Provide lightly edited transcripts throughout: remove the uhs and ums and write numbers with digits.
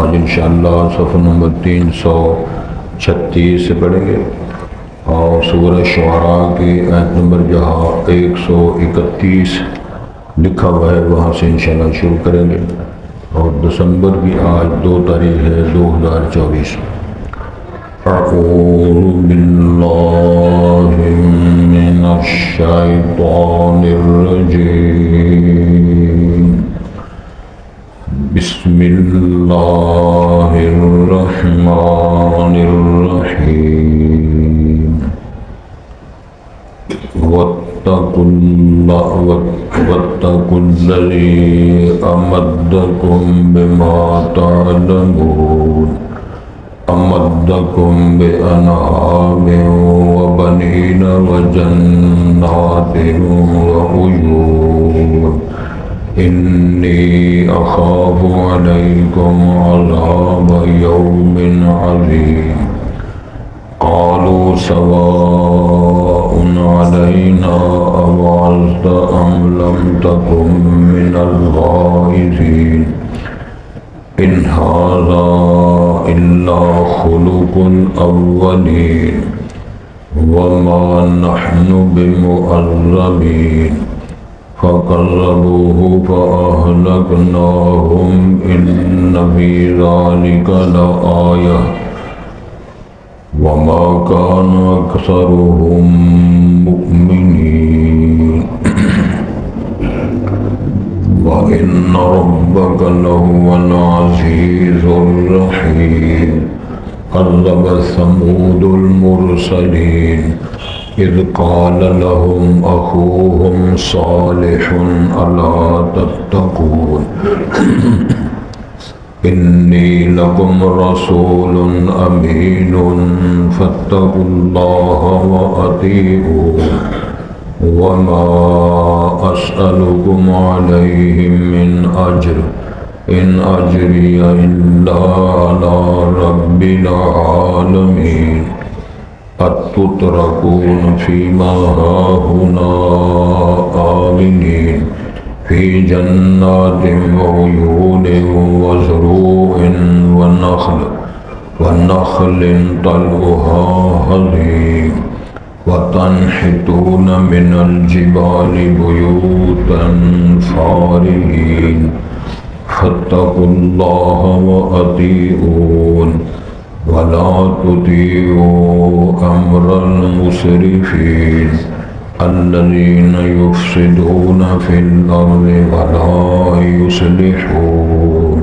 آج انشاءاللہ صفحہ نمبر 336 سے پڑھیں گے اور سورہ شعراء کی آیت نمبر جہاں 131 لکھا ہوا ہے وہاں سے انشاءاللہ شروع کریں گے، اور دسمبر کی آج 2 تاریخ ہے 2024۔ اعوذ باللہ من الشیطان الرجیم، بسم اللہ الرحمن الرحیم۔ واتقوا الذی امدکم بما تعلمون، امدکم بانعام وبنین وجنات وعیون، انی اخاف علیکم عذاب یوم عظیم۔ قالوا سواء علینا اوعظت ام لم تکن من الواعظین، ان ھذا الا خلق الاولین وما نحن بمعذبین۔ فكذبوه فأهلكناهم إن في ذلك لآية وما كان أكثرهم مؤمنين وإن ربك لهو العزيز الرحيم۔ كذب ثمود المرسلين إذ قال لهم أخوهم صالح ألا تتقون إني لكم رسول أمين فاتقوا الله وأطيعون وما أسألكم عليه من أجر إن أجري إلا على رب العالمين۔ أتتركون فيما هاهنا آمنين في جنات وعيون وزروع ونخل طلعها هضيم وتنحتون من الجبال بيوتا فارهين فاتقوا الله وأطيعون ولا تطيعوا أمر المسرفين الذين يفسدون في الأرض ولا يصلحون۔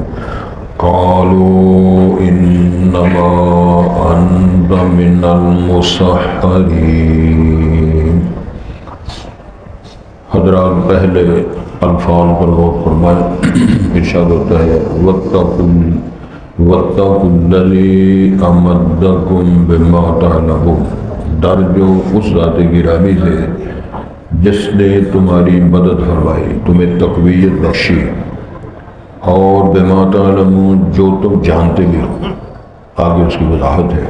قالوا إنما أنت من المسحرين۔ حضرات پہلے الفاظ پر غور فرمائیں۔ ارشاد ہوتا ہے وَاتَّقُوا الَّذِي أَمَدَّكُم بِمَا تَعْلَمُونَ، ڈر جو اس ذات گرامی سے جس نے تمہاری مدد فرمائی، تمہیں تقویت بخشی، اور بِمَا تَعْلَمُونَ جو تم جانتے بھی ہو۔ آگے اس کی وضاحت ہے۔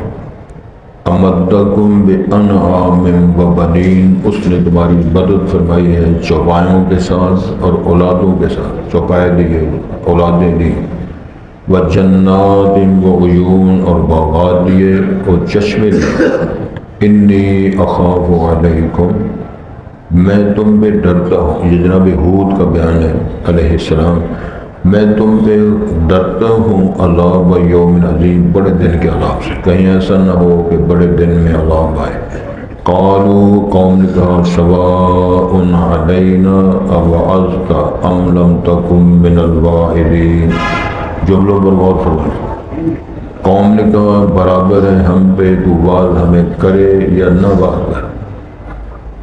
أَمَدَّكُم بِأَنْعَامٍ وَبَنِينَ، اس نے تمہاری مدد فرمائی ہے چوپایوں کے ساتھ اور اولادوں کے ساتھ، چوپائے دیے، اولادیں دی، وجنات وعیون اور باغات دیے اور چشمے دیے۔ انی اخاف علیکم، میں تم پہ ڈرتا ہوں، یہ جناب ہود کا بیان ہے علیہ السلام، میں تم پہ ڈرتا ہوں عذاب یوم عظیم، بڑے دن کے عذاب سے، کہیں ایسا نہ ہو کہ بڑے دن میں عذاب آئے۔ قالوا، قوم نے کہا، سواء علینا اوعظت ام لم تکن من الواعظین۔ جملوں پر غور فرمائیں۔ قوم نے کہا برابر ہے ہم پہ تو واعظ ہمیں کرے یا نہ واعظ کرے،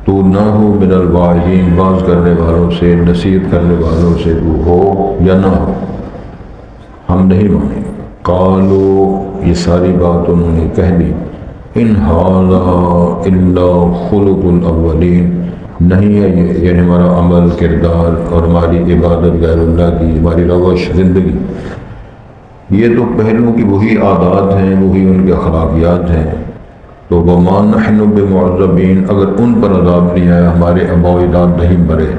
تو نہ ہو من الواعظین، واعظ کرنے والوں سے، نصیحت کرنے والوں سے تو ہو یا نہ ہو، ہم نہیں مانیں۔ قالو، یہ ساری بات انہوں نے کہہ دی، ان ھذا الا خلق الاولین، نہیں ہے یہ ہمارا عمل، کردار اور ہماری عبادت غیر اللہ کی، ہماری روش زندگی، یہ تو پہلوں کی وہی عادات ہیں، وہی ان کے اخلاقیات ہیں۔ تو وما نحن بمعذبین، اگر ان پر عذاب نہیں آیا، ہمارے آباء و اجداد نہیں مرے،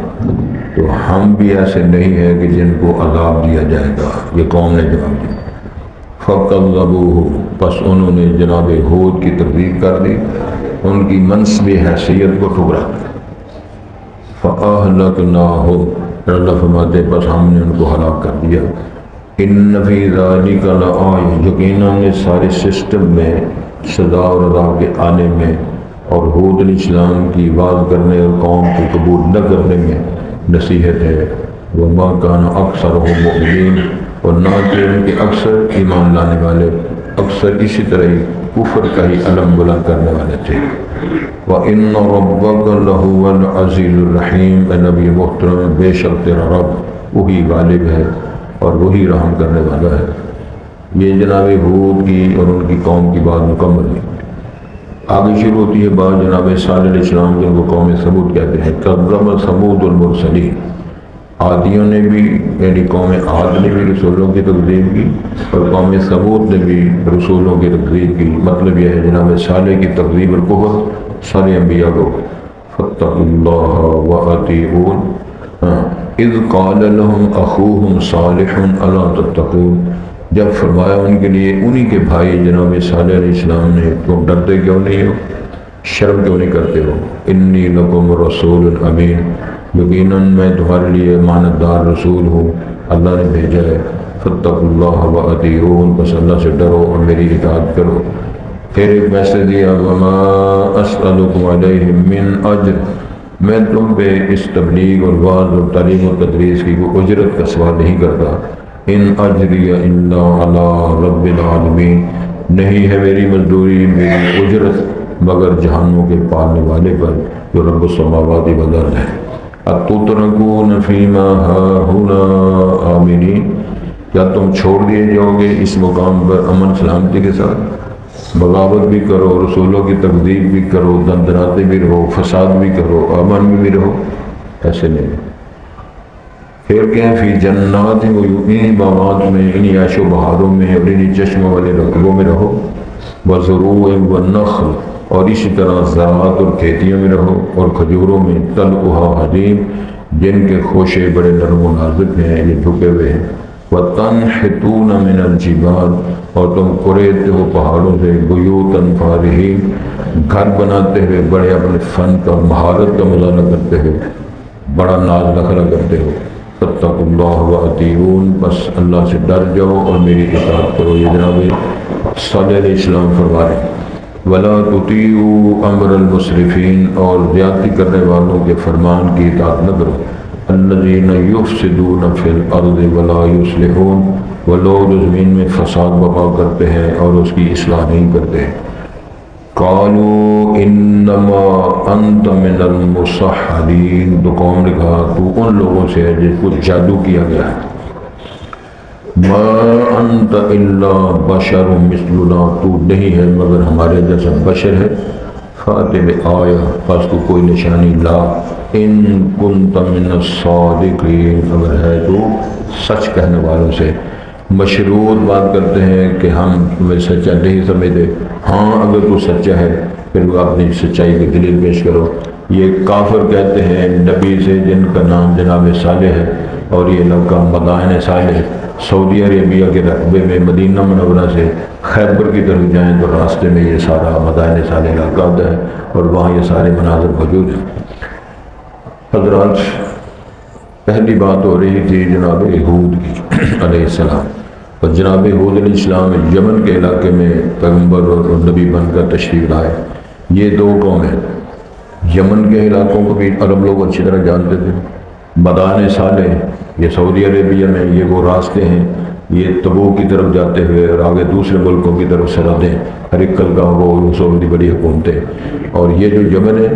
تو ہم بھی ایسے نہیں ہیں کہ جن کو عذاب دیا جائے گا۔ یہ قوم نے جواب دیا۔ فَكَذَّبُوهُ پس انہوں نے جناب ہود کی تکذیب کر دی، ان کی منصب حیثیت کو ٹھکرا دیا۔ فَأَهْلَكْنَاهُمْ پھر اللہ فرماتے پس ہم نے ان کو ہلاک کر دیا۔ إِنَّ فِي ذَلِكَ لَآیَةً یقیناً اس سارے سسٹم میں سزا اور عذاب کے آنے میں اور ہود علیہ السلام کی واز کرنے اور قوم کو قبول نہ کرنے میں نصیحت ہے۔ وَمَا كَانَ أَكْثَرُهُم مُؤْمِنِينَ اور نہ کہ ان کے اکثر ایمان لانے والے اکثر اسی طرح ہی کفر کا ہی علم بلند کرنے والے تھے۔ وَإِنَّ رَبَّكَ لَهُوَ الْعَزِيزُ الرَّحِيمُ اے نبی محترم بے شک تیرا رب وہی غالب ہے اور وہی رحم کرنے والا ہے۔ یہ جناب ہود کی اور ان کی قوم کی بات مکمل ہے۔ آگے شروع ہوتی ہے بات جناب صالح علیہ السلام جن کو قوم ثمود کہتے ہیں۔ کذب ثمود المرسلین، عادیوں نے بھی یعنی قوم عاد نے بھی رسولوں کی تکذیب کی اور قوم ثمود نے بھی رسولوں کی تکذیب کی۔ مطلب یہ ہے جناب صالح کی تکذیب اور کفر سارے انبیاء کو۔ فاتقوا اللہ وأطیعون اذ قال لهم اخوهم صالح الا تتقون جب فرمایا ان کے لیے انہی کے بھائی جناب صالح علیہ السلام نے تم ڈرتے کیوں نہیں ہو، شرم کیوں نہیں کرتے ہو۔ انی لکم رسول امین یقیناً میں تمہارے لیے امانت دار رسول ہوں، اللہ نے بھیجا ہے۔ فاتقوا اللہ وأطیعون بس اللہ سے ڈرو اور میری اطاعت کرو۔ پھر ایک میسج دیا وما اسألکم علیہ من اجر میں تم پہ اس تبلیغ اور وعظ اور تعلیم و تدریس کی کوئی اجرت کا سوال نہیں کرتا۔ ان اجری الا علی رب العالمین نہیں ہے میری مزدوری میری اجرت مگر جہانوں کے پالنے والے پر جو رب السماوات والارض ہے۔ اتترکون فیما ہاہنا آمنین کیا تم چھوڑ دیے جاؤ گے اس مقام پر امن سلامتی کے ساتھ، بغاوت بھی کرو، رسولوں کی تکذیب بھی کرو، دندناتے بھی رہو، فساد بھی کرو، امن میں بھی رہو؟ ایسے نہیں۔ پھر کہیں فی جنات انہی باغات میں انہی عیش و بہاروں میں اور انہی چشموں والے رقبوں میں رہو، وزروع والنخل اور اسی طرح زراعت اور کھیتیوں میں رہو، اور کھجوروں میں طلعها حدیم جن کے خوشے بڑے نرم و نازک ہیں یہ جھکے ہوئے ہیں، وَتَنْحِتُونَ مِنَ الْجِبَالِ اور تم قریدتے ہو پہاڑوں سے، بیوتاً فارہین گھر بناتے ہوئے بڑے اپنے فن کا مہارت کا مظاہرہ کرتے ہوئے بڑا ناز نخرہ کرتے ہو۔ فاتقوا اللہ وأطیعون بس اللہ سے ڈر جاؤ اور میری اطاعت کرو۔ یہ جناب صالح علیہ السلام فرما رہے ہیں وَلَا تُطِيعُوا أَمْرَ الْمُسْرِفِينَ اور زیادتی کرنے والوں کے فرمان کی اطاعت نہ کرو۔ الَّذِينَ يُفْسِدُونَ فِي الْأَرْضِ وَلَا يُصْلِحُونَ وہ لوگ جو زمین میں فساد برپا کرتے ہیں اور اس کی اصلاح نہیں کرتے۔ قالوا انما انت من المسحرین تو قوم نے کہا تو ان لوگوں سے ہے جس کو جادو کیا گیا ہے۔ ما انت الا بشر مثلنا تو نہیں ہے مگر ہمارے جیسا بشر ہے۔ فاتح آیا پس کو کوئی نشانی لا ان کنت من الصادقین اگر ہے تو سچ کہنے والوں سے۔ مشروط بات کرتے ہیں کہ ہم تمہیں سچا نہیں سمجھتے، ہاں اگر تو سچا ہے پھر وہ اپنی سچائی کی دلیل پیش کرو۔ یہ کافر کہتے ہیں نبی سے جن کا نام جناب صالح ہے اور یہ علاقہ مدائن صالح سعودی عربیہ کے رقبے میں مدینہ منورہ سے خیبر کی طرف جائیں تو راستے میں یہ سارا مدائن صالح علاقہ آتا ہے اور وہاں یہ سارے مناظر موجود ہیں۔ حضرات پہلی بات ہو رہی تھی جناب ہود کی علیہ السلام، اور جناب ہود علیہ السلام یمن کے علاقے میں پیغمبر اور نبی بن کر تشریف لائے۔ یہ دو قومیں یمن کے علاقوں کو بھی عرب لوگ اچھی طرح جانتے تھے۔ مدائن صالح یہ سعودی عربیہ میں یہ وہ راستے ہیں، یہ تبوک کی طرف جاتے ہوئے اور آگے دوسرے ملکوں کی طرف سرحدیں ہرکل کا وہ سعودی بڑی حکومتیں، اور یہ جو یمن ہے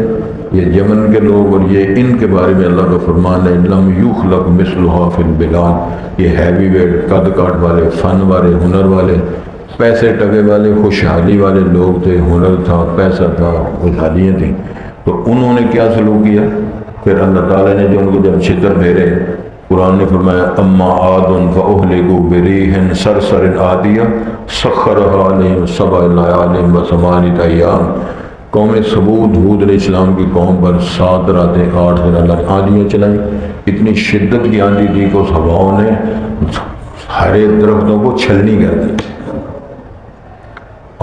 یہ یمن کے لوگ، اور یہ ان کے بارے میں اللہ کا فرمان ہے لم یخلق مثلھا فی البلاد یہ ہیوی ویٹ قد کاٹ والے فن والے ہنر والے پیسے ٹکے والے خوشحالی والے لوگ تھے، ہنر تھا، پیسہ تھا، خوشحالیاں تھیں۔ تو انہوں نے کیا سلوک کیا؟ پھر اللہ تعالیٰ نے جو ان کو جب چھتر پھیرے، قرآن نے فرمایا اما عاد فاہلکوا بريح صرصر عاتیہ سخرها علیہم سبع لیال وثمانیۃ ایام قوم ثمود ہود علیہ السلام کی قوم پر 7 راتیں 8 دن اللہ نے آندھیاں چلائیں۔ اتنی شدت کی آندھی تھی کہ اس ہواؤں نے ہرے درختوں کو چھلنی کر دی،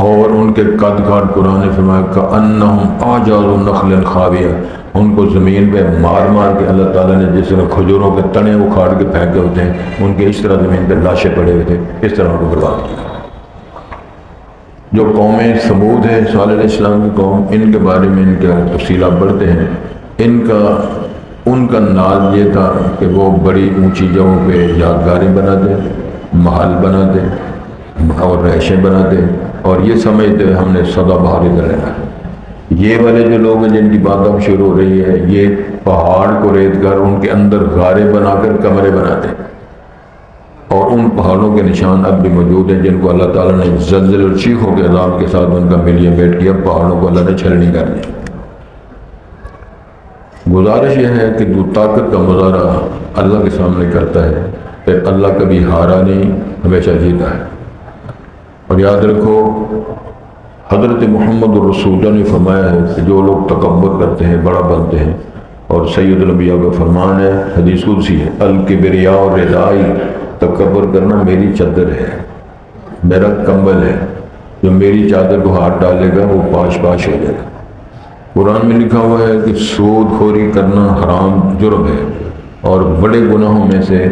اور ان کے قد کاٹ قرآن نے فرمایا کأنہم اعجاز نخل خاویہ، ان کو زمین پہ مار مار کے اللہ تعالیٰ نے جس طرح کھجوروں کے تنے اکھاڑ کے پھینکے ہوتے ہیں، ان کے اس طرح زمین پہ لاشیں پڑے ہوئے تھے، اس طرح ان کو برباد کیا۔ جو قوم ثمود ہے، صالح علیہ السلام کی قوم، ان کے بارے میں ان کا تفصیلات پڑھتے ہیں۔ ان کا ناز یہ تھا کہ وہ بڑی اونچی جگہوں پہ یادگاریں بناتے، محل بناتے اور رہائشیں بناتے، اور یہ سمجھتے ہم نے سدا بہار ادھر رہنا ہے۔ یہ والے جو لوگ ہیں جن کی بات اب شروع ہو رہی ہے، یہ پہاڑ کو ریت کر ان کے اندر غاریں بنا کر کمرے بناتے ہیں، اور ان پہاڑوں کے نشان اب بھی موجود ہیں جن کو اللہ تعالیٰ نے زلزلے اور چیخوں کے عذاب کے ساتھ ان کا ملیے بیٹ کیا، پہاڑوں کو اللہ نے چھلنی کر دی۔ گزارش یہ ہے کہ جو طاقت کا مظاہرہ اللہ کے سامنے کرتا ہے، پھر اللہ کبھی ہارا نہیں، ہمیشہ جیتا ہے۔ اور یاد رکھو، حضرت محمد الرسول اللہ نے فرمایا ہے کہ جو لوگ تکبر کرتے ہیں، بڑا بنتے ہیں، اور سید الانبیاء کا فرمان ہے، حدیث قدسی ہے، الکبریاء ردائی، تکبر کرنا میری چادر ہے، میرا کمبل ہے، جو میری چادر کو ہاتھ ڈالے گا وہ پاش پاش ہو جائے گا۔ قرآن میں لکھا ہوا ہے کہ سود خوری کرنا حرام جرم ہے، اور بڑے گناہوں میں سے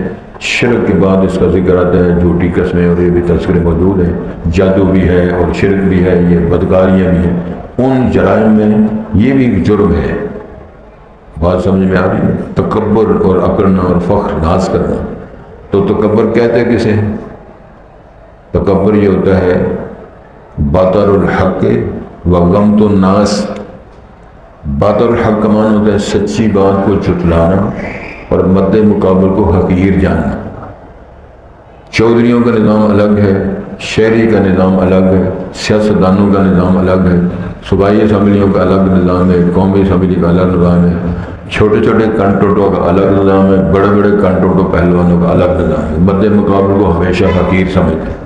شرک کے بعد اس کا ذکر آتا ہے جھوٹی قسمیں، اور یہ بھی تذکرے موجود ہیں، جادو بھی ہے اور شرک بھی ہے، یہ بدکاریاں بھی ہیں۔ ان جرائم میں یہ بھی ایک جرم ہے۔ بات سمجھ میں آ رہی ہے؟ تکبر اور اکڑنا اور فخر ناز کرنا، تو تکبر کہتے ہیں کسے؟ تکبر یہ ہوتا ہے باطر الحق و غمط الناس۔ باطر الحق کا معنی ہوتا ہے سچی بات کو جھٹلانا اور مد مقابل کو حقیر جاننا۔ چودھریوں کا نظام الگ ہے، شہری کا نظام الگ ہے، سیاستدانوں کا نظام الگ ہے، صوبائی اسمبلیوں کا الگ نظام ہے، قومی اسمبلی کا الگ نظام ہے، چھوٹے چھوٹے کنٹوٹوں کا الگ نظام ہے، بڑے بڑے کنٹوٹوں پہلوانوں کا الگ نظام ہے۔ مد مقابل کو ہمیشہ حقیر سمجھتے ہیں،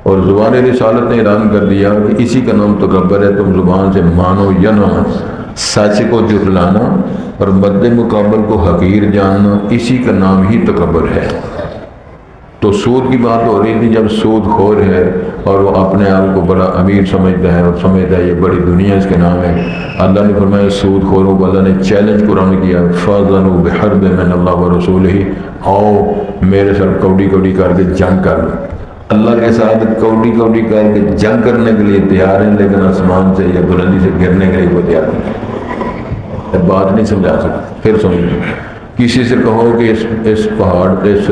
اور زبان رسالت نے اعلان کر دیا کہ اسی کا نام تکبر ہے، تم زبان سے مانو یا نہ مانو، سچ کو جھٹلانا اور مد مقابل کو حقیر جاننا، اسی کا نام ہی تکبر ہے۔ تو سود کی بات ہو رہی تھی، جب سود خور ہے اور وہ اپنے آپ کو بڑا امیر سمجھتا ہے اور سمجھتا ہے یہ بڑی دنیا اس کے نام ہے، اللہ نے فرمایا سود خوروں کو اللہ نے چیلنج قرآن کیا، فَاذَنُوا بِحَرْبٍ مِّنَ اللَّهِ وَرَسُولِهِ، آؤ میرے ساتھ کوڑی کوڑی کر کے جنگ کر لو۔ اللہ کے ساتھ کوڑی کوڑی کر کے جنگ کرنے کے لیے تیار ہیں، لیکن آسمان سے یا بلندی سے گرنے کے لیے وہ تیار نہیں۔ بات نہیں سمجھا سکتا، پھر سمجھ کسی سے کہو کہ اس پہاڑ، اس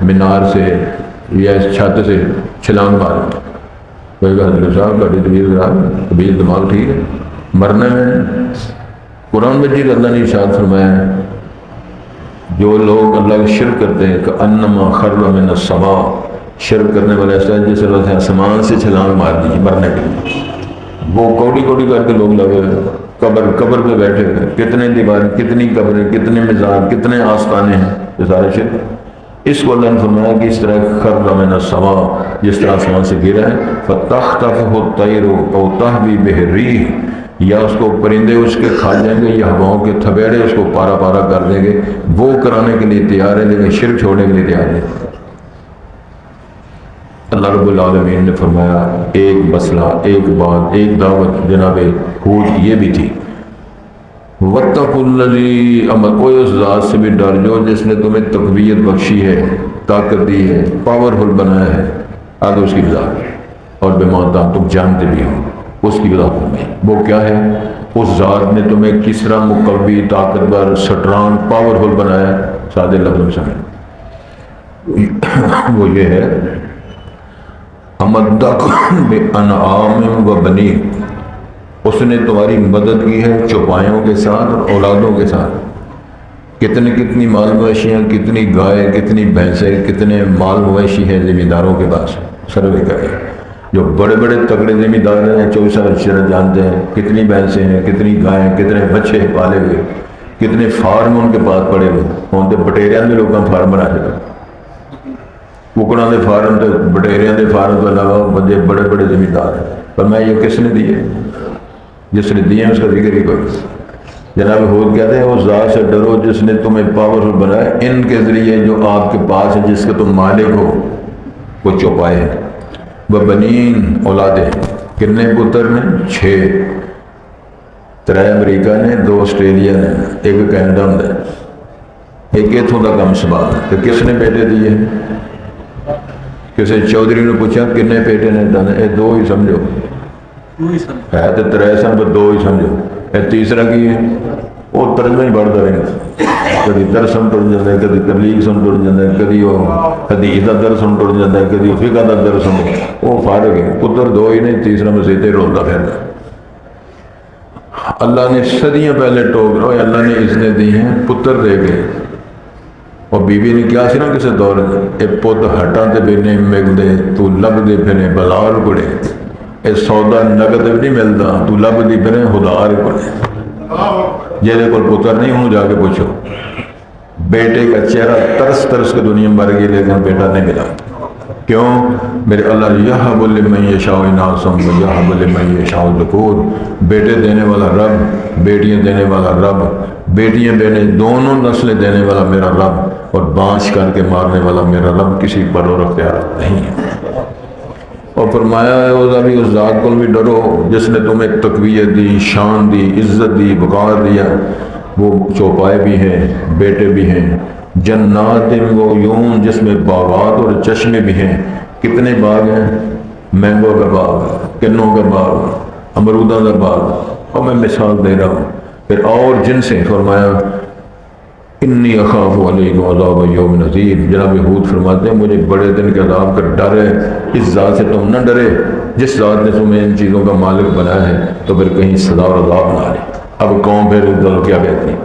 مینار سے یا اس چھت سے چھلانگ مارو، کوئی کہ حضرت صاحب بڑی طبیعت خراب ہے، طبیعت دماغ ٹھیک ہے، مرنا ہے۔ قرآن مجید اللہ نے ارشاد فرمایا ہے جو لوگ اللہ کا شرک کرتے ہیں کہ انما خر من السماء، شرک کرنے والے ایسا ہے جیسے اللہ آسمان سے چھلانگ مار دیجیے مرنے کے لیے۔ وہ کوڑی کوڑی کر کے لوگ لگے قبر پہ بیٹھے ہوئے، کتنے دیوار، کتنی قبریں، کتنے مزار، کتنے آستانے ہیں، یہ سارے شرک۔ اس کو اللہ نے فرمایا کہ اس طرح خر من السماء، جس طرح آسمان سے گرا ہے، فَتَخْطَفُهُ الطَّيْرُ أَوْ تَهْوِي بِهِ الرِّيحُ، یا اس کو پرندے اس کے کھا جائیں گے یا ہواؤں کے تھبیڑے اس کو پارا پارا کر دیں گے۔ وہ کرانے کے لیے تیار ہے لیکن شرک چھوڑنے کے لیے تیار نہیں۔ اللہ رب العالمین نے فرمایا ایک مسئلہ، ایک بات، ایک دعوت جناب ہود یہ بھی تھی، وَاتَّقُوا الَّذِي کوئی اس ذات سے بھی ڈر جو جس نے تمہیں تقویت بخشی ہے، طاقت دی ہے، پاورفل بنایا ہے، آگے اس کی وضاحت، اور بما تم جانتے بھی ہو اس کی وضاحت میں وہ کیا ہے، اس ذات نے تمہیں کس طرح مقوی، طاقتور، سٹرانگ، پاورفل بنایا ہے، سادے لفظوں میں سمجھ، وہ یہ ہے امدکم بانعام و بنین، اس نے تمہاری مدد کی ہے چوپایوں کے ساتھ اور اولادوں کے ساتھ۔ کتنی مال مویشیاں، کتنی گائے، کتنی بھینسیں، کتنے مال مویشی ہیں زمینداروں کے پاس، سروے کریں۔ جو بڑے بڑے تگڑے زمیندار ہیں 24 جانتے ہیں کتنی بھینسیں ہیں، کتنی گائیں، کتنے بچے پالے ہوئے، کتنے فارم ان کے پاس پڑے ہوئے، ہوں تو بٹیریاں میں لوگوں فارم بنا چکے، ککڑوں کے فارم تو بٹیریاں کے فارم کے علاوہ بڑے بڑے بڑے زمیندار ہیں۔ پر میں یہ کس نے دیے؟ جس نے دیے اس کا ذکر ہی کوئی۔ جناب ہود کہتے ہیں اس ذات سے ڈرو جس نے تمہیں پاورفل بنایا، ان کے ذریعے جو آپ کے پاس ہے، جس کے تم مالک ہو، وہ چوپائے ہیں، وہ بنین اولادیں، کنے پتر نے؟ 6، 3 امریکہ نے، 2 آسٹریلیا نے، 1 کینیڈا نے، 1 اتوں کا کم سنبھال۔ تو کس نے بیٹے دیے؟ کسی چودھری نے پوچھا کنے بیٹے نے؟ یہ 2 ہی سمجھو، ہے تو 3 سن پر 2 ہی سمجھو۔ یہ تیسرا کی ہے؟ وہ ترجمہ ہی بڑھتا رہے، کبھی درسن ٹر جاتا ہے، کبھی تبلیغ سن ٹر جاتا ہے، کبھی وہ حدیث کا درسن ٹر جاتا ہے، کبھی فقہ کا درسن، وہ فارغ ہے۔ پتر 2 ہی نہیں، تیسرا مسیطے رولتا پھرتا۔ اللہ نے صدیاں پہلے ٹوک رہا ہے، اللہ نے اذنیں دی ہیں، پتر دے گئے۔ اور بی بی نے کیا سی نا کسی دور اے پت ہٹاں تے بینے مل دے، تو لب دے پھرے بازار کڑے، اے سودا نقد بھی نہیں ملتا، تو لب دی پھرے خدار کڑے۔ جیسے کوئی پتر نہیں ہوں جا کے پوچھو، بیٹے کا چہرہ ترس ترس کے دنیا مر گئی لیکن بیٹا نہیں ملا۔ کیوں؟ میرے اللہ یہب لمن یشاء اناثا ویہب لمن یشاء الذکور، بیٹے دینے والا رب، بیٹیاں دینے والا رب، بیٹیاں دینے دونوں نسلیں دینے والا میرا رب، اور بانس کر کے مارنے والا میرا رب کسی پر اور اختیار نہیں ہے۔ اور فرمایا ہے اس ذات کو بھی ڈرو جس نے تمہیں تقویت دی، شان دی، عزت دی، وقار دیا۔ وہ چوپائے بھی ہیں، بیٹے بھی ہیں، جنات وعیون جس میں باغات اور چشمے بھی ہیں۔ کتنے باغ ہیں؟ مینگو کا باغ، کنوں کا باغ، امرودہ کا باغ، اور میں مثال دے رہا ہوں۔ پھر اور جن سے فرمایا انی اخاف علیکم عذاب یوم عظیم۔ جناب ہود فرماتے ہیں مجھے بڑے دن کے عذاب کا ڈر ہے۔ اس ذات سے تم نہ ڈرے جس ذات نے تمہیں ان چیزوں کا مالک بنایا ہے، تو پھر کہیں سزا اور عذاب نہ آئے۔ اب قوم پھر دل کیا کہتی؟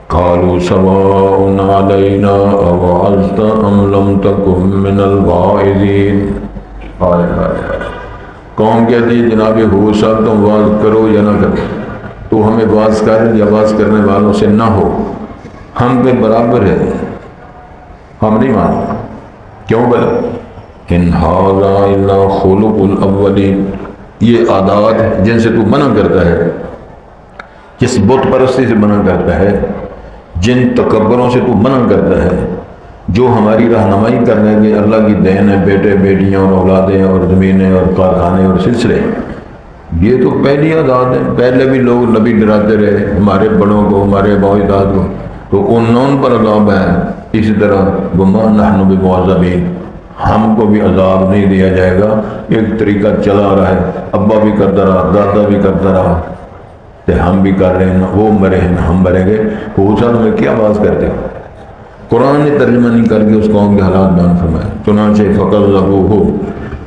قالوا سواء علینا اوعظت ام لم تکن من الواعظین۔ قوم کہتی ہے جناب ہود صاحب تم واعظ کرو یا نہ کرو، تو ہمیں واعظ کر یا واعظ کرنے والوں سے نہ ہو، ہم پہ برابر ہے، ہم نہیں مانتے۔ کیوں بلا؟ ان ھذا الا خلق الاولین، یہ عادات جن سے تو منع کرتا ہے، جس بت پرستی سے منع کرتا ہے، جن تکبروں سے تو منع کرتا ہے، جو ہماری رہنمائی کرنے کے اللہ کی دین ہے، بیٹے بیٹیاں اور اولادیں اور زمینیں اور کارخانے اور سلسلے، یہ تو پہلی عادات ہے۔ پہلے بھی لوگ نبی ڈراتے رہے ہمارے بڑوں کو، ہمارے اباء و اجداد کو، تو ان پر عذاب ہے۔ اسی طرح وما نحن بمعذبین، ہم کو بھی عذاب نہیں دیا جائے گا۔ ایک طریقہ چلا رہا ہے، ابا بھی کرتا رہا، دادا بھی کرتا رہا، تو ہم بھی کر رہے ہیں، وہ مرے ہیں ہم مریں گے۔ پوچھا تمہیں کیا باز کرتے ہو؟ قرآن نے ترجمہ نہیں کر کے اس قوم کے حالات بیان فرمائے۔ چنانچہ فکذبوہ،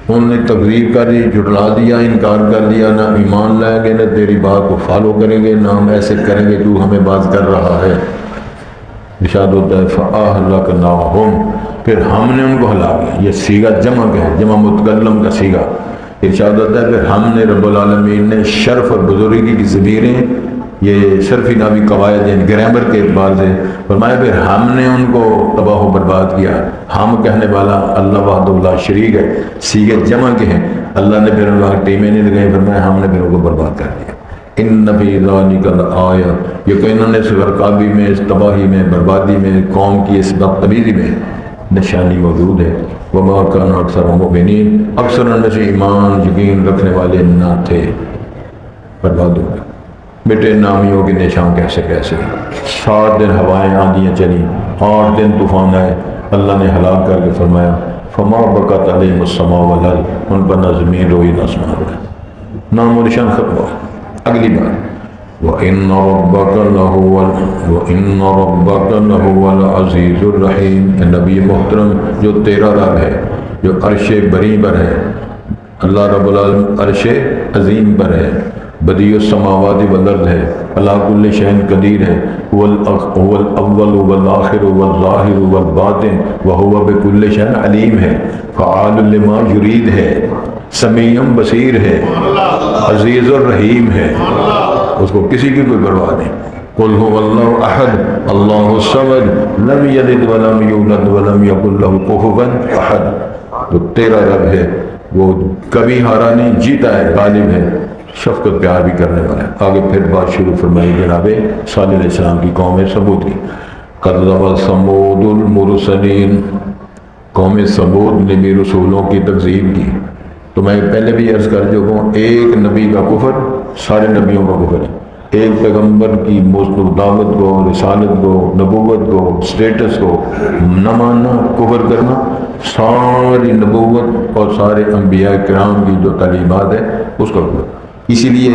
انہوں نے تکذیب کر دی، جھٹلا دیا، انکار کر دیا، نہ ایمان لائیں گے، نہ تیری بات کو فالو کریں گے، نہ ہم ایسے کریں گے تو ہمیں باز کر رہا ہے۔ ارشاد ہوتا ہے فَأَهْلَكْنَاهُمْ، پھر ہم نے ان کو ہلاک کیا۔ یہ سیغہ جمع کا ہے، جمع متکلم کا سیغہ۔ ارشاد ہوتا ہے پھر ہم نے رب العالمین نے شرف اور بزرگی کی ضمیریں، یہ شرفی نامی قواعد یعنی گرامر کے اعتبار سے فرمایا، پھر ہم نے ان کو تباہ و برباد کیا۔ ہم کہنے والا اللہ وحدہ لا شریک ہے، سیغے جمع کے ہیں۔ اللہ نے پھر ان کو ٹیمیں نہیں لگائی، فرمایا ہم نے پھر ان کو برباد کر دیا۔ ان فی ذلک لآیہ، یقیناً اس غرقابی میں، اس تباہی میں، بربادی میں، قوم کی اس بدتمیزی میں نشانی موجود ہے۔ وما کان اکثر مؤمنین، اکثر ان میں سے ایمان یقین رکھنے والے نہ تھے۔ برباد ہو گئے، بیٹے نامیوں کے نشان کیسے کیسے۔ 7 دن ہوائیں آندیاں چلی، 8 دن طوفان آئے، اللہ نے ہلاک کر کے فرمایا فما بکت علیہم السماء والارض، ان پر نہ زمین روئی نہ آسمان روئے، نام و نشان ختم ہوا۔ اگلی بار وَإِنَّ رَبَّكَ لَهُوَ الْعَزِيزُ الرَّحِيمُ، اے نبی محترم جو تیرا رب ہے، جو عرش بری پر ہے، اللہ رب العالمین عرش عظیم پر ہے، بدیع السماوات والارض ہے، علی کل شیء قدیر ہے، هو الاول والآخر والظاہر والباطن وهو بكل شیء علیم ہے، فعال لما یرید ہے، سمیع بصیر ہے، عزیز الرحیم ہے، اس کو کسی کی کوئی پرواہ نہیں۔ قل هو اللہ احد اللہ الصمد لم یلد ولم یولد ولم یکن له کفوا احد۔ تو تیرا رب ہے، وہ کبھی ہارا نہیں، جیتا ہے، غالب ہے، شفقت پیار بھی کرنے والا ہے۔ آگے پھر بات شروع فرمائی جناب صالح علیہ السلام کی قوم ثمود کی۔ کذب ثمود المرسلین، قوم ثمود نے بھی رسولوں کی تکذیب کی۔ تو میں پہلے بھی عرض کر چکا ہوں، ایک نبی کا کفر سارے نبیوں کا کفر ہے۔ ایک پیغمبر کی دعوت کو، رسالت کو، نبوت کو، سٹیٹس کو نہ ماننا، کفر کرنا، ساری نبوت اور سارے انبیاء کرام کی جو تعلیمات ہے اس کا کفر۔ اسی لیے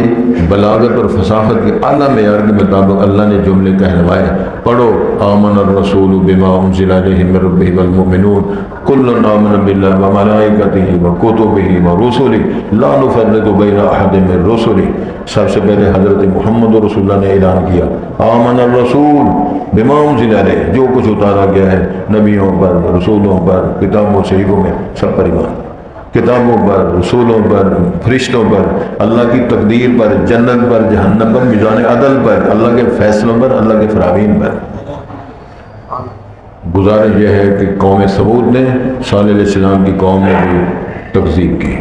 بلاغت اور فصاحت کے اعلیٰ معیار کے مطابق اللہ نے جملے کہلوائے، پڑھو آمن الرسول بما انزل الیہ من ربہ والمؤمنون کل آمن باللہ وملائکتہ وکتبہ ورسلہ لا نفرق بین احد من رسلہ۔ سب سے پہلے حضرت محمد رسول اللہ نے اعلان کیا آمن الرسول بما انزل الیہ، جو کچھ اتارا گیا ہے نبیوں پر، رسولوں پر، کتابوں صحیفوں میں، سب پر ایمان، کتابوں پر، رسولوں پر، فرشتوں پر، اللہ کی تقدیر پر، جنت پر، جہنم پر، میزان عدل پر، اللہ کے فیصلوں پر، اللہ کے فرامین پر۔ گزارش یہ ہے کہ قوم ثمود نے صالح علیہ السلام کی قوم نے بھی تکذیب کی۔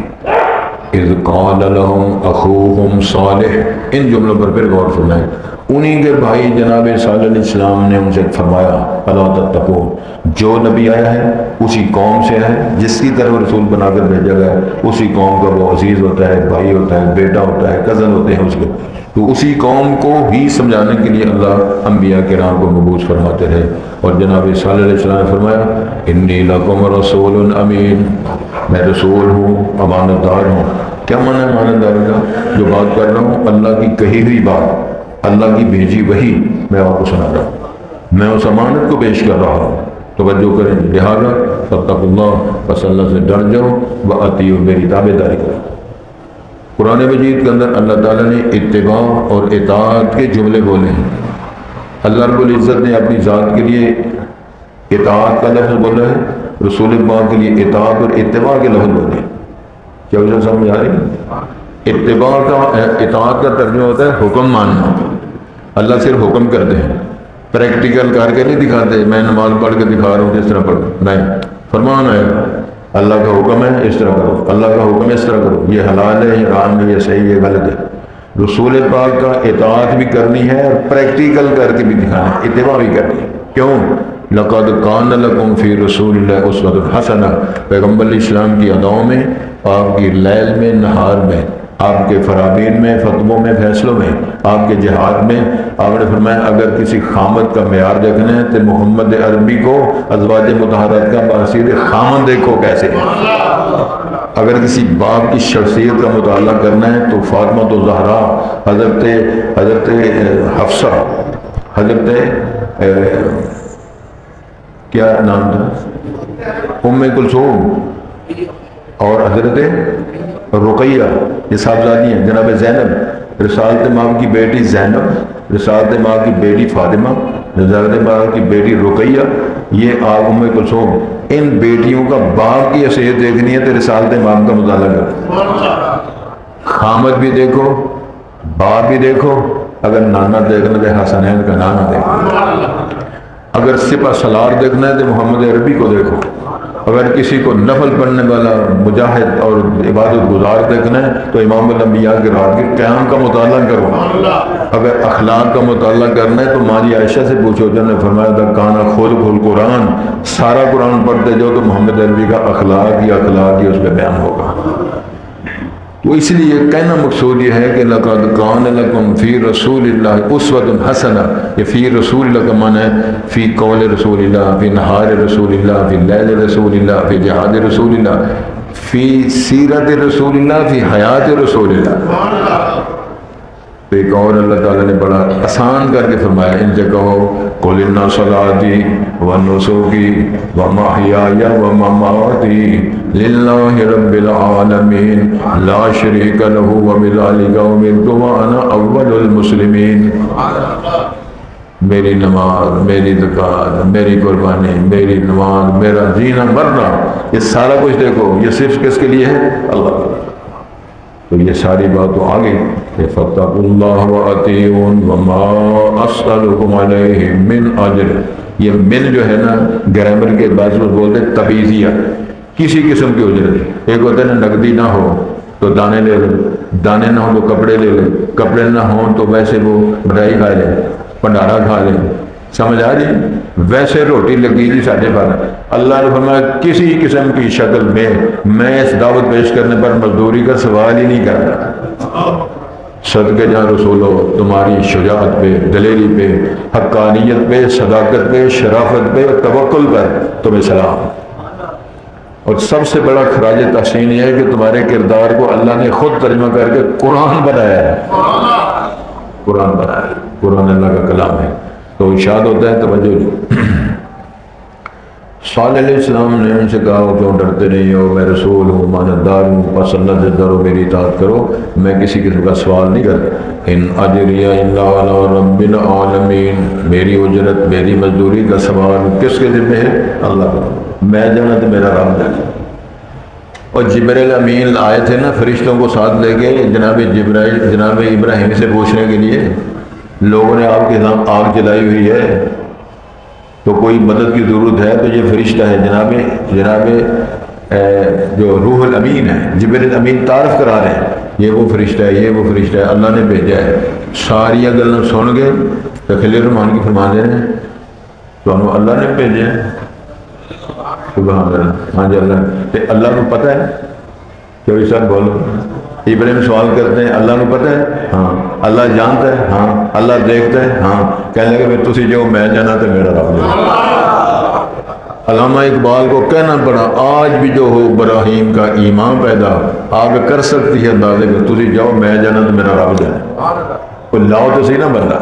اذ قال لهم اخوهم صالح، ان جملوں پر پھر غور فرمائیں۔ انہی کے بھائی جناب صالح علیہ السلام نے ان سے فرمایا الا تتقون، جو نبی آیا ہے اسی قوم سے ہے، جس کی طرف رسول بنا کر بھیجا گیا ہے اسی قوم کا وہ عزیز ہوتا ہے، بھائی ہوتا ہے، بیٹا ہوتا ہے، کزن ہوتے ہیں اس کے، تو اسی قوم کو ہی سمجھانے کے لیے اللہ انبیاء کرام کو مبعوث فرماتے رہے۔ اور جناب صالح علیہ السلام نے فرمایا انی لکم رسول امین، میں رسول ہوں، امانت دار ہوں۔ کیا معنی ہے امانت دار کا؟ جو بات کر رہا ہوں اللہ کی کہی ہوئی بات، اللہ کی بھیجی وہی میں آپ کو سنا رہا ہوں، میں اس امانت کو پیش کر رہا ہوں، توجہ کریں۔ لہٰذا فاتقوا اللہ، بس اللہ سے ڈر جاؤ، واطیعوا، میری تابع داری کرو۔ قرآن مجید کے اندر اللہ تعالیٰ نے اتباع اور اطاعت کے جملے بولے ہیں۔ اللہ رب العزت نے اپنی ذات کے لیے اطاعت کا لفظ بولا ہے، رسول پاک کے لیے اطاعت اور اتباع کے لفظ بولے ہیں۔ کیا وجہ سمجھ آ رہی ہے؟ اتباع کا، اطاعت کا ترجمہ ہوتا ہے حکم ماننا۔ اللہ صرف حکم کرتے ہیں، پریکٹیکل کر کے نہیں دکھاتے، میں نماز پڑھ کے دکھا رہا ہوں جس طرح پڑھ، نہیں، فرمان ہے اللہ کا حکم ہے اس طرح کرو، اللہ کا حکم ہے اس طرح کرو، یہ حلال ہے، یہ حرام ہے، یہ صحیح ہے، غلط ہے۔ رسول پاک کا اطاعت بھی کرنی ہے اور پریکٹیکل کر کے بھی دکھانا ہے، اتباع بھی کرنی ہے۔ کیوں؟ لقد کان لکم فی رسول اللہ اسوۃ حسنہ، پیغمبر علیہ السلام کی اداؤں میں، آپ کی لیل میں، نہار میں، آپ کے فرامین میں، فتووں میں، فیصلوں میں، آپ کے جہاد میں، آپ نے فرمایا اگر کسی خامد کا معیار دیکھنا ہے تو محمد عربی کو ازواج مطہرات کا باسید خامد دیکھو کیسے ہے۔ اگر کسی باپ کی شخصیت کا مطالعہ کرنا ہے تو فاطمہ تو زہرا، حضرت حفصہ، حضرت کیا نام تھا، ام کلثوم، اور حضرت رقیہ، یہ صاحبزادی ہیں، جناب زینب، رسالت ماں کی بیٹی زینب، رسالت ماں کی بیٹی فاطمہ، رسالت ماں کی بیٹی رقیہ، یہ آپ ام کلثوم، ان بیٹیوں کا باپ کی حیثیت دیکھنی ہے تو رسالت ماں کا مطالعہ کرو، خامد بھی دیکھو، باپ بھی دیکھو، اگر نانا دیکھنا تو حسنین کا نانا دیکھو، اگر سپہ سالار دیکھنا ہے تو محمد عربی کو دیکھو، اگر کسی کو نفل پڑھنے والا مجاہد اور عبادت گزار دیکھنا ہے تو امام الانبیاء کے رات کے قیام کا مطالعہ کرو، اگر اخلاق کا مطالعہ کرنا ہے تو مالی عائشہ سے پوچھو، جنہوں نے فرمایا تھا کانا خلق القرآن، سارا قرآن پڑھتے جاؤ تو محمد عربی کا اخلاق ہی اس پہ بیان ہوگا۔ تو اس لیے کہنا مقصود یہ ہے کہ لقد کان لکم فی رسول اللہ اسوۃ حسنہ، یہ فی رسول اللہ کا معنی ہے فی قول رسول اللہ، فی نہار رسول اللہ، فی لیل رسول اللہ، فی جہاد رسول اللہ، فی سیرت رسول اللہ، فی حیات رسول اللہ۔ تو ایک اور اللہ تعالیٰ نے بڑا آسان کر کے فرمایا، ان سے کہو قل ان صلاتی و نسکی و محیای و مماتی للہ رب العالمین لا شریک لہ و بذلک امرت وانا اول المسلمین۔ میری نماز، میری زکوٰۃ، میری قربانی، میری نماز، میرا جینا مرنا، یہ سارا کچھ دیکھو، یہ صرف کس کے لیے ہے؟ اللہ کے لیے۔ تو یہ ساری بات تو آگے کہ فاتقوا اللہ واطیعون وما اسألکم علیہ من اجر، یہ من جو ہے نا گرامر کے بعض لوگ بولتے ہیں تبعیضیہ، کسی قسم کی اجرت، ایک ہوتا ہے نا نقدی نہ ہو تو دانے لے لے، دانے نہ ہو تو کپڑے لے لے، کپڑے نہ ہوں تو ویسے وہ مٹھائی کھا لے، بھنڈارا کھا لے، سمجھ آ رہی ہے؟ ویسے روٹی لگی تھی ساڑھے پر اللہ نے فرمایا کسی قسم کی شکل میں اس دعوت پیش کرنے پر مزدوری کا سوال ہی نہیں کرتا۔ صدقے جاں رسولو تمہاری شجاعت پہ، دلیری پہ، حقانیت پہ، صداقت پہ، شرافت پہ، توکل پر تمہیں سلام۔ اور سب سے بڑا خراج تحسین یہ ہے کہ تمہارے کردار کو اللہ نے خود ترجمہ کر کے قرآن بنایا ہے، قرآن بنایا ہے، قرآن اللہ کا کلام ہے۔ تو ارشاد ہوتا ہے، توجہ، صالح علیہ السلام نے ان سے کہا کیوں ڈرتے نہیں ہو، میں رسول ہوں، ماندار ہوں، پس اللہ سے ڈرو، میری اطاعت کرو، میں کسی قسم کا سوال نہیں کرتا۔ ان اجریہ الا علی رب العالمین، میری اجرت، میری مزدوری کا سوال کس کے ذمہ ہے؟ اللہ کا۔ میں جانا تو میرا رب جانا۔ اور جبرائیل امین آئے تھے نا فرشتوں کو ساتھ لے کے جناب ابراہیم سے پوچھنے کے لیے، لوگوں نے آپ کے نام آگ جلائی ہوئی ہے تو کوئی مدد کی ضرورت ہے، تو یہ فرشتہ ہے جناب جو روح الامین ہے، جبرائیل امین تعارف کرا رہے ہیں، یہ وہ فرشتہ ہے، یہ وہ فرشتہ ہے، اللہ نے بھیجا ہے۔ ساری گلیں سن گئے تو خلیل الرحمن کی فرمان دے رہے ہیں تو اللہ نے بھیجا ہے۔ سبحان اللہ، ہاں جی اللہ کو پتہ ہے کہ وہ سب بولو۔ ابراہیم سوال کرتے ہیں اللہ کو پتہ ہے؟ ہاں۔ اللہ جانتا ہے؟ ہاں۔ اللہ دیکھتا ہے؟ ہاں۔ کہنے لگے تسی جو میں جانا تو میرا رب جانا۔ علامہ اقبال کو کہنا پڑا آج بھی جو ہو ابراہیم کا ایمان پیدا آگ کر سکتی ہے اندازے کہ تسی جاؤ میں جانا تو میرا رب جانا۔ کوئی لاؤ تو صحیح نہ بندہ،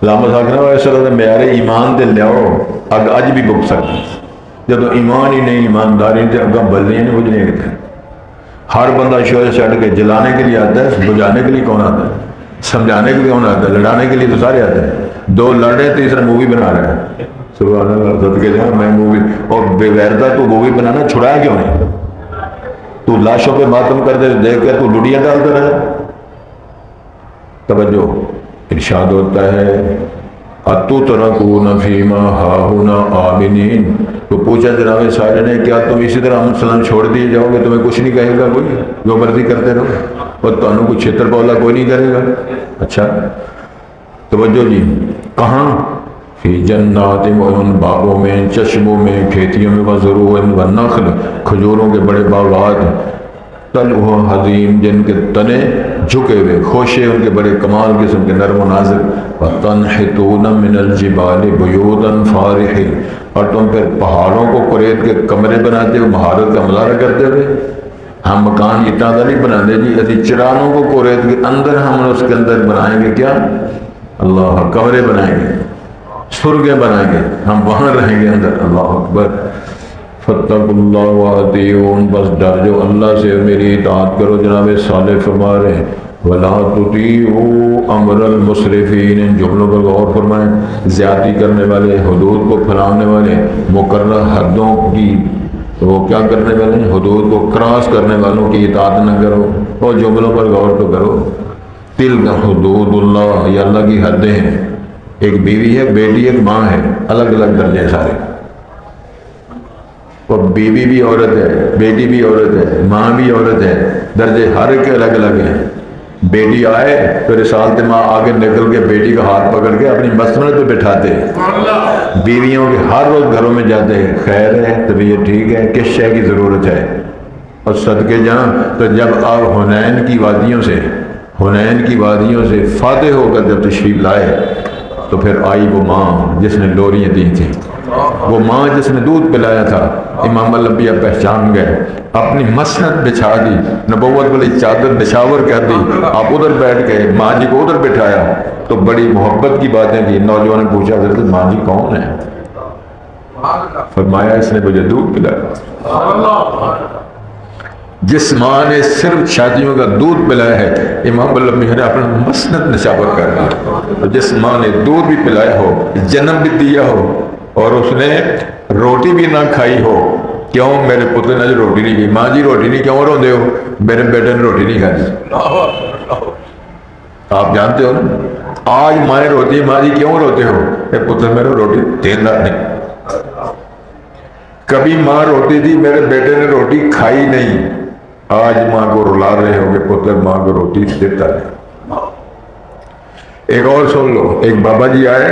علامہ صاحب نے اس طرح سے میارے ایمان دے لیاؤ اگ اج بھی بک سکتی۔ جب ایمان ہی نہیں، ایمانداری سے اگاں بلنی نہیں بجھنے کے، ہر بندہ شوئے چھڑ کے جلانے کے لیے آتا ہے، بجھانے کے لیے کون آتا ہے؟ سمجھانے کے لیے کون آتا ہے؟ لڑانے کے لیے تو سارے آتے ہیں۔ دو لڑ رہے تیسرا مووی بنا رہا ہے، سبحان اللہ، صدقے جاؤں میں مووی، اور بے غیرتا تو مووی بنانا چھڑایا کیوں نہیں؟ تو لاشوں پہ ماتم کر دے دیکھ کر تو لڑیاں ڈالتا رہے۔ توجہ، ارشاد ہوتا ہے اتترکون فیما ہاہنا آمنین، تو پوچھا جناب سارے نے کیا تم اسی طرح امن سلام چھوڑ دیے جاؤ گے؟ تمہیں کچھ نہیں کہے گا کوئی، جو مرضی کرتے رہو اور تمہیں کچھ چھتر پولا کوئی نہیں کرے گا؟ اچھا توجہ جی، کہاں؟ فی جنات ان باغوں میں، چشموں میں، کھیتیوں میں، وزروع ونخل، کھجوروں کے بڑے باغات، طلعہ حظیم، جن کے تنے جھکے ہوئے، خوشے ان کے بڑے کمال قسم کے نرم و نازک، وَتَنْحِتُونَ مِنَ الْجِبَالِ بُيُوتًا فَارِحِينَ، اور تم پھر پہاڑوں کو قرید کے کمرے بناتے ہو مہارت کا مظاہرہ کرتے ہوئے۔ ہم مکان اتنا نہیں بناتے جی، اسی چرانوں کو قرید کے اندر ہم اس کے اندر بنائیں گے کیا؟ اللہ، کمرے بنائیں گے، سرگیں بنائیں گے، ہم وہاں رہیں گے اندر۔ اللہ اکبر۔ فَاتَّقُوا اللَّهَ وَأَطِیعُونِ، بس ڈر جو اللہ سے، میری اطاعت کرو۔ جناب صالح فرما رہے ہیں وَلَا تُطِیعُوا أَمْرَ الْمُسْرِفِینَ، ان جملوں پر غور فرمائیں۔ زیادتی کرنے والے، حدود کو پھیلانے والے، مقررہ حدوں کی وہ کیا کرنے والے ہیں؟ حدود کو کراس کرنے والوں کی اطاعت نہ کرو۔ اور جملوں پر غور تو کرو۔ تلک حدود اللہ، یہ اللہ کی حدیں ہیں۔ ایک بیوی ہے، بیٹی ایک ماں ہے، الگ الگ درجے سارے۔ اور بیوی بھی عورت ہے، بیٹی بھی عورت ہے، ماں بھی عورت ہے، درجے ہر ایک الگ الگ ہیں۔ بیٹی آئے تو رسالت ماں آگے نکل کے بیٹی کا ہاتھ پکڑ کے اپنی مسند پہ بٹھاتے ہیں۔ بیویوں کے ہر روز گھروں میں جاتے ہیں، خیر ہے، طبیعت ٹھیک ہے، کس شے کی ضرورت ہے؟ اور صدقے جہاں تو جب آپ حنین کی وادیوں سے فاتح ہو کر جب تشریف لائے تو پھر آئی وہ ماں جس نے لوریاں دی تھیں، وہ ماں جس نے دودھ پلایا تھا۔ امام الانبیاء پہچان گئے، اپنی مسند بچھا دی، نبوت والی چادر نشاور کر دی، آپ ادھر بیٹھ گئے، ماں جی کو ادھر بٹھایا تو بڑی محبت کی باتیں کی۔ نوجوان نے پوچھا حضرت ماں جی کون ہے؟ فرمایا اس نے مجھے دودھ پلایا۔ جس ماں نے صرف شادیوں کا دودھ پلایا ہے، امام الانبیاء نے اپنا مسند نشاور کر دیا۔ جس ماں نے دودھ بھی پلایا ہو، جنم بھی دیا ہو، اور اس نے روٹی بھی نہ کھائی ہو، کیوں میرے پتر نے روٹی نہیں کی؟ ماں جی روٹی نہیں کیوں روندے ہو؟ میرے بیٹے نے روٹی نہیں کھائی۔ آپ جانتے ہو نا، آج مائیں روتی ہیں، ماں جی کیوں روتے ہو؟ اے پتر میرے روٹی دینا نہیں۔ کبھی ماں روتی تھی، میرے بیٹے نے روٹی کھائی نہیں، آج ماں کو رلا رہے ہو کہ پتر ماں کو روٹی دیتا ہے۔ ایک اور سن لو، ایک بابا جی آئے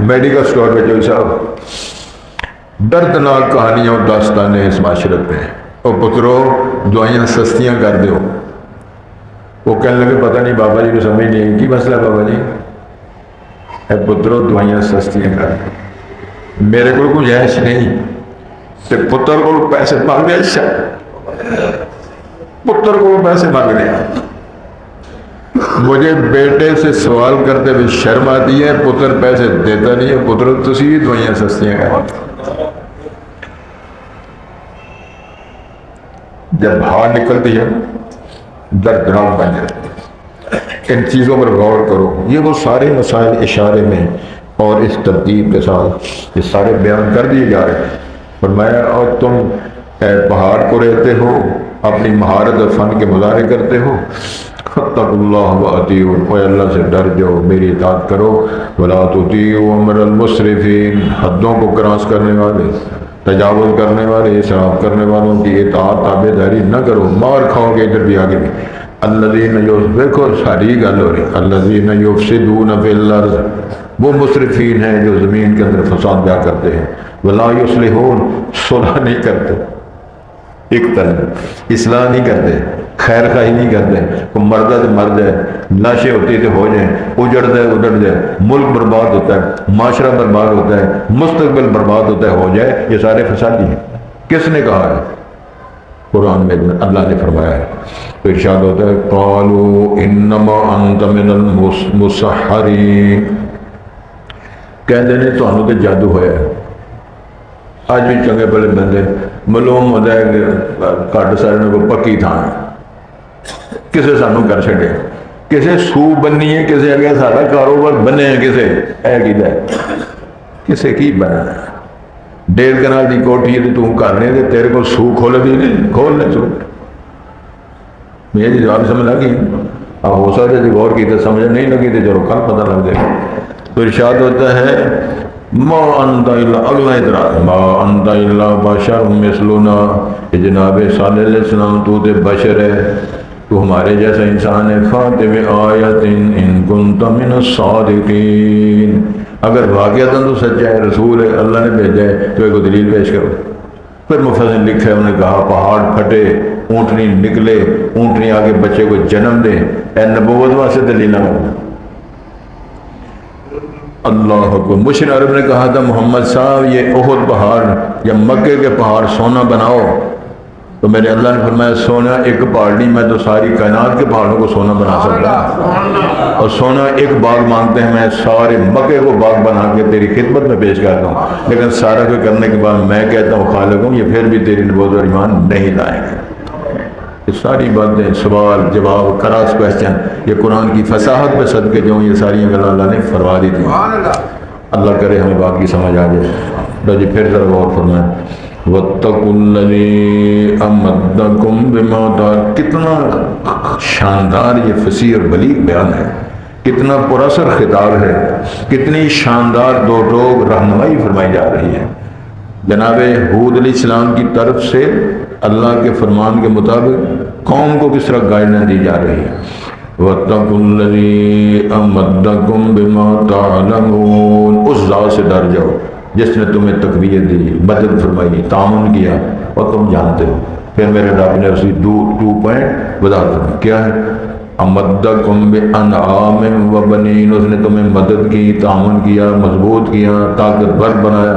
میڈیکل سٹور پہ، جو صاحب دردناک کہانیاں اور داستانیں اس معاشرت میں، اور پترو دعائیاں سستیاں کر دو۔ وہ کہنے لگے پتہ نہیں بابا جی کو سمجھ نہیں آئی، کی مسئلہ بابا جی؟ اے پترو دعائیاں سستیاں کر دو، میرے کو کوئی عیش نہیں تے پتر کو پیسے مانگ دیا، پتر کو پیسے مانگ دیا۔ مجھے بیٹے سے سوال کرتے ہوئے شرم آتی ہے، پتر پیسے دیتا نہیں ہے۔ پتر تسی بھی دعائیاں سستیاں کر، جب باہر نکلتی ہے دردناک بن جاتی ہے۔ ان چیزوں پر غور کرو، یہ وہ سارے مسائل اشارے میں اور اس ترتیب کے ساتھ یہ سارے بیان کر دیے جا رہے ہیں۔ فرمایا اور تم پہاڑ کو رہتے ہو، اپنی مہارت اور فن کے مظاہرے کرتے ہو، فاتقوا اللہ واطیعون، اے اللہ سے ڈر جاؤ، میری اطاعت کرو، ولا تطیعوا امر المسرفین، حدوں کو کراس کرنے والے، تجاوز کرنے والے، اسراف کرنے والوں کی اطاعت تابع داری نہ کرو، مار کھاؤ گے ادھر بھی آگے بھی۔ الذین دیکھو ساری گل ہو رہی، الذین یفسدون فی الارض، وہ مسرفین ہیں جو زمین کے اندر فساد بیا کرتے ہیں، ولا یصلحون، صلح نہیں کرتے، ایک طرح اصلاح نہیں کرتے، خیر خواہی نہیں کرتے، کوئی مرد ہے تو مر جائے، لاشیں ہوتی تو ہو جائیں، اجڑ جائے، ملک برباد ہوتا ہے، معاشرہ برباد ہوتا ہے، مستقبل برباد ہوتا ہے، ہو جائے، یہ سارے فسادی ہیں۔ کس نے کہا ہے؟ قرآن میں اللہ نے فرمایا ہے۔ تو ارشاد ہوتا ہے قالوا انما انت من المسحرین، کہتے ہیں تو ہمیں جادو ہویا ہے۔ آج بھی چنگے بڑے بندے معلوم ہوتا ہے کہ کٹ سارے کو پکی تھان کسے سانو کر چھڑے، کسے سو بننی ہے، کسے اگے سارا کاروبار بنے ہیں، کسے اے کیتا ہے، کسے کی بنا ہے۔ 1.5 کنال دی کوٹھی ہے تو کرنے دے، تیرے کو سو کھول دی نہیں، کھول لے سو۔ مجھے جواب سمجھ لگی؟ اب ہو سکتا ہے غور کی تو سمجھ نہیں لگی تو جو کل پتہ لگ جائے۔ تو ارشاد ہوتا ہے ما انت الا، اگلا اعتراض، ما انت الا بشر مثلنا، کہ جناب صالح علیہ السلام تو تے بشر ہے، تو ہمارے جیسا انسان ہے، فاتح آیت ان کنت من الصادقین، اگر واقعتاً تو سچا ہے، رسول ہے، اللہ نے بھیجا ہے، تو ایک دلیل پیش کرو۔ پھر مفسر لکھا ہے، انہوں نے کہا پہاڑ پھٹے، اونٹنی نکلے، اونٹنی آگے بچے کو جنم دے، اے نبوت واسطے دلیل نہ ہو۔ اللہ اکبر۔ مشرک عرب نے کہا تھا محمد صاحب یہ احد پہاڑ یا مکے کے پہاڑ سونا بناؤ، تو میرے اللہ نے فرمایا سونا ایک پہاڑ نہیں، میں تو ساری کائنات کے پہاڑوں کو سونا بنا سکتا ہوں، اور سونا ایک باغ مانگتے ہیں، میں سارے مکے کو باغ بنا کے تیری خدمت میں پیش کرتا ہوں، لیکن سارا کوئی کرنے کے بعد میں کہتا ہوں خالق ہوں، یہ پھر بھی تیری نبوت اور ایمان نہیں لائیں گے۔ یہ ساری باتیں، سوال جواب، کراس کویسچن، یہ قرآن کی فصاحت پہ صدقے جو یہ ساری گلیں اللہ نے فرما دی تھی۔ اللہ کرے ہمیں بات کی سمجھ آ جائے۔ تو جی پھر ذرا غور فرمائیں، وَاتَّقُوا الَّذِي أَمَدَّكُمْ بِمَا، کتنا شاندار یہ فصیح اور بلیغ بیان ہے، کتنا پراثر خطاب ہے، کتنی شاندار دو ٹوک رہنمائی فرمائی جا رہی ہے۔ جناب ہود علیہ السلام کی طرف سے اللہ کے فرمان کے مطابق قوم کو کس طرح گائیڈنس دی جا رہی ہے۔ وَاتَّقُوا الَّذِي أَمَدَّكُمْ بِمَا تَعْلَمُونَ، اس ذات سے ڈر جاؤ جس نے تمہیں تقویت دی، مدد فرمائی، تعاون کیا اور تم جانتے ہو۔ پھر میرے رب نے اسی 2 پوائنٹ بتا دیا کیا ہے، امدکم بانعام و بنین، اس نے تمہیں مدد کی، تعاون کیا، مضبوط کیا، طاقتور بنایا،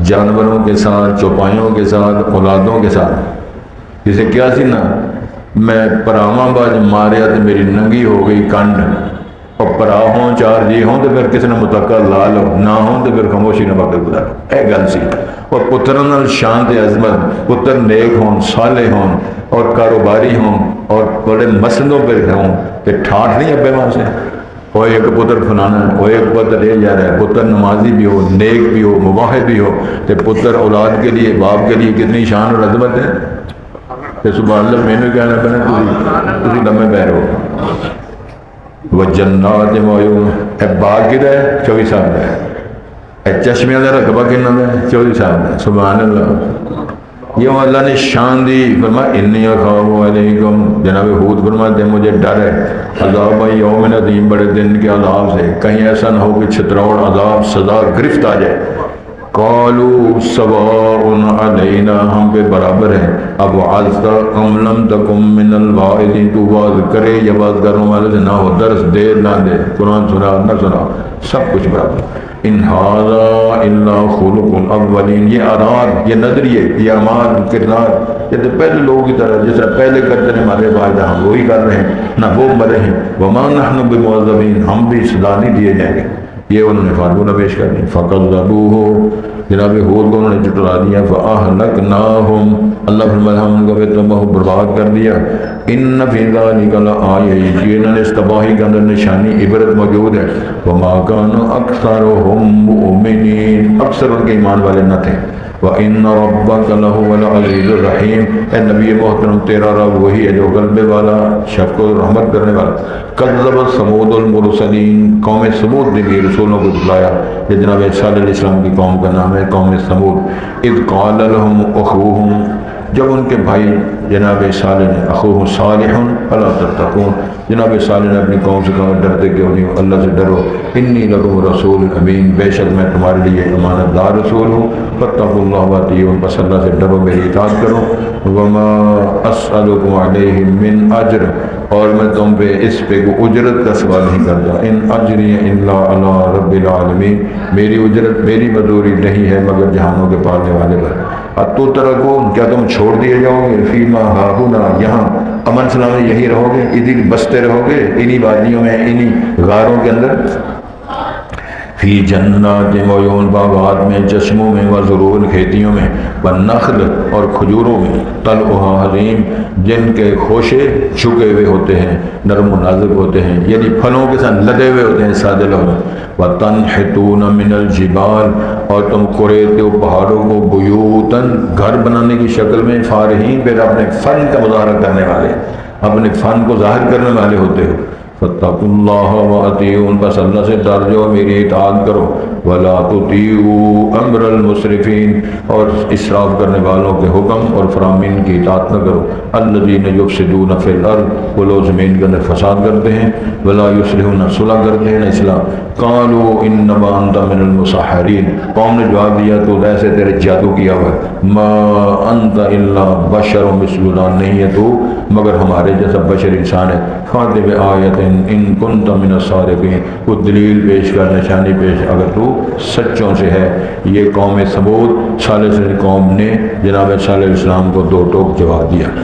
جانوروں کے ساتھ، چوپایوں کے ساتھ، اولادوں کے ساتھ۔ جسے کیا سی نا، میں پراواں باج ماریا تو میری ننگی ہو گئی کنڈ، اور پرا ہوں 4 جی ہوں تو پھر کسی نے متقع لا لو، نہ ہوں تو پھر خاموشی نہ وقت گزارو، اے گل سی۔ اور پتروں نال شان تے عظمت، پتر نیک ہون، صالح ہون اور کاروباری ہوں اور بڑے مسندوں پر ہوں، کہ ٹھاٹھ نہیں ابے وہاں سے، وہ ایک پتر فلانا ہے، وہ ایک پتر لے جا رہا ہے، پتر نمازی بھی ہو، نیک بھی ہو، مواحد بھی ہو، تو پتر اولاد کے لیے، باپ کے لیے کتنی شان اور عظمت ہے۔ کہ سبحان اللہ، میں نے کہنا پہنا تھی لمبے پیر ہو۔ وجنات وعیون، اے باغ کدھر ہے؟ 24 سال ہے۔ اے چشمے کا رقبہ کتنا ہے؟ 24 سال ہے۔ سبحان اللہ۔ یہ اللہ نے شان دی، فرمایا انی اخاف علیکم، جناب ہود فرماتے ہیں مجھے ڈر ہے عذاب یوم عظیم، بڑے دن کے عذاب سے، کہیں ایسا نہ ہو کہ چھتراڑ عذاب سزا گرفت آ جائے۔ قالوا سواء علینا، ہم پہ برابر ہے، اب وعظت ام لم تکم من الواعظین، تو واعظ کرے یا واعظ کرنے والے سے نہ ہو، درس دے نہ دے، قرآن سنا نہ سنا، سب کچھ برابر۔ ان ھذا الا خلق الاولین، یہ عادات، یہ نظریے، یہ اعمال، کردار، یہ تو پہلے لوگوں کی طرح جس طرح پہلے کرتے ہیں ہمارے والدہ، ہم وہی کر رہے ہیں، نہ وہ مرے ہیں، وما نحن بمعذبین، ہم بھی سزا نہیں دیے جائیں گے۔ یہ انہوں نے فارمولہ پیش کر دیا، فَكَذَّبُوهُ، جناب ہود کو انہوں نے جھٹلا دیا، فَأَهْلَكْنَاهُمْ، اللہ فرمایا ہم ان کو پھر تباہ و برباد کر دیا۔ ان فی ذلک لآیۃ، یقیناً اس تباہی کے اندر نشانی، عبرت موجود ہے۔ وَمَا كَانَ أَكْثَرُهُم مُؤْمِنِينَ، اکثر ان کے ایمان والے نہ تھے۔ وَإِنَّ رَبَّكَ لَهُوَ الْعَزِيزُ الرَّحِيمُ، اے نبی محترم تیرا رب وہی ہے جو غلبے والا، شفقت و رحمت کرنے والا۔ کذبت ثمود المرسلین، قوم ثمود نے بھی رسولوں کو جھٹلایا، یہ جناب صالح علیہ السلام کی قوم کا نام ہے، قوم ثمود۔ اذ قال لهم اخوهم، جب ان کے بھائی جناب صالح نے، اخوہ صالح الا تتقون، جناب صالح نے اپنی قوم سے کہا ڈرتے کیوں نہیں، اللہ سے ڈرو، انی لکم رسول امین، بے شک میں تمہارے لیے امانت دار رسول ہوں، فاتقوا اللہ واطیعون، پس اللہ سے ڈرو، میری اطاعت کرو۔ وما اسألکم علیہ من اجر، اور میں تم پہ اس پہ کو اجرت کا سوال نہیں کرتا، ان اجری الا علی رب العالمین، میری اجرت، میری مزدوری نہیں ہے مگر جہانوں کے پالنے والے پر۔ اتترکون، کیا تم چھوڑ دیے جاؤ گے، فیما ہاہنا، یہاں امن سلامت یہی رہو گے، ادھر بستے رہو گے، انہی وادیوں میں، انہی غاروں کے اندر، فی جنات وعیون، باغات میں، چشموں میں، وزرون، کھیتیوں میں، والنخل، اور کھجوروں میں، طلعھا حضیم، جن کے خوشے جھکے ہوئے ہوتے ہیں، نرم و نازک ہوتے ہیں، یعنی پھلوں کے ساتھ لدے ہوئے ہوتے ہیں، سادے لوگ۔ وَتَنْحِتُونَ مِنَ الْجِبَالِ، اور تم کوریتے ہو پہاڑوں کو، بیوتاً، گھر بنانے کی شکل میں، فارحین، پھر اپنے فن کا مظاہرہ کرنے والے، اپنے فن کو ظاہر کرنے والے ہوتے ہو۔ فاتقوا اللہ واطیعون، بس اللہ سے ڈر جاؤ، میری اطاعت کرو۔ ولا تطیعوا امر المسرفین، اور اسراف کرنے والوں کے حکم اور فرامین کی اطاعت نہ کرو۔ الذین یفسدون فی الارض، وہ لوگ زمین کے اندر فساد کرتے ہیں، ولا یصلحون، صلح کرتے ہیں نہ اصلاح۔ قالوا انما انت من المسحرین، قوم نے جواب دیا تو ایسے تیرے جادو کیا ہوا ہے، ما انت الا بشر مثلنا، نہیں ہے تو مگر ہمارے جیسا بشر انسان ہے۔ فاتح بآیت ان کنت من الصادقین، وہ دلیل پیش کر، نشانی پیش، اگر تو سچوں سے ہے۔ یہ قوم ثمود، صالح علیہ قوم نے جناب صالح علیہ السلام کو دو ٹوک جواب دیا۔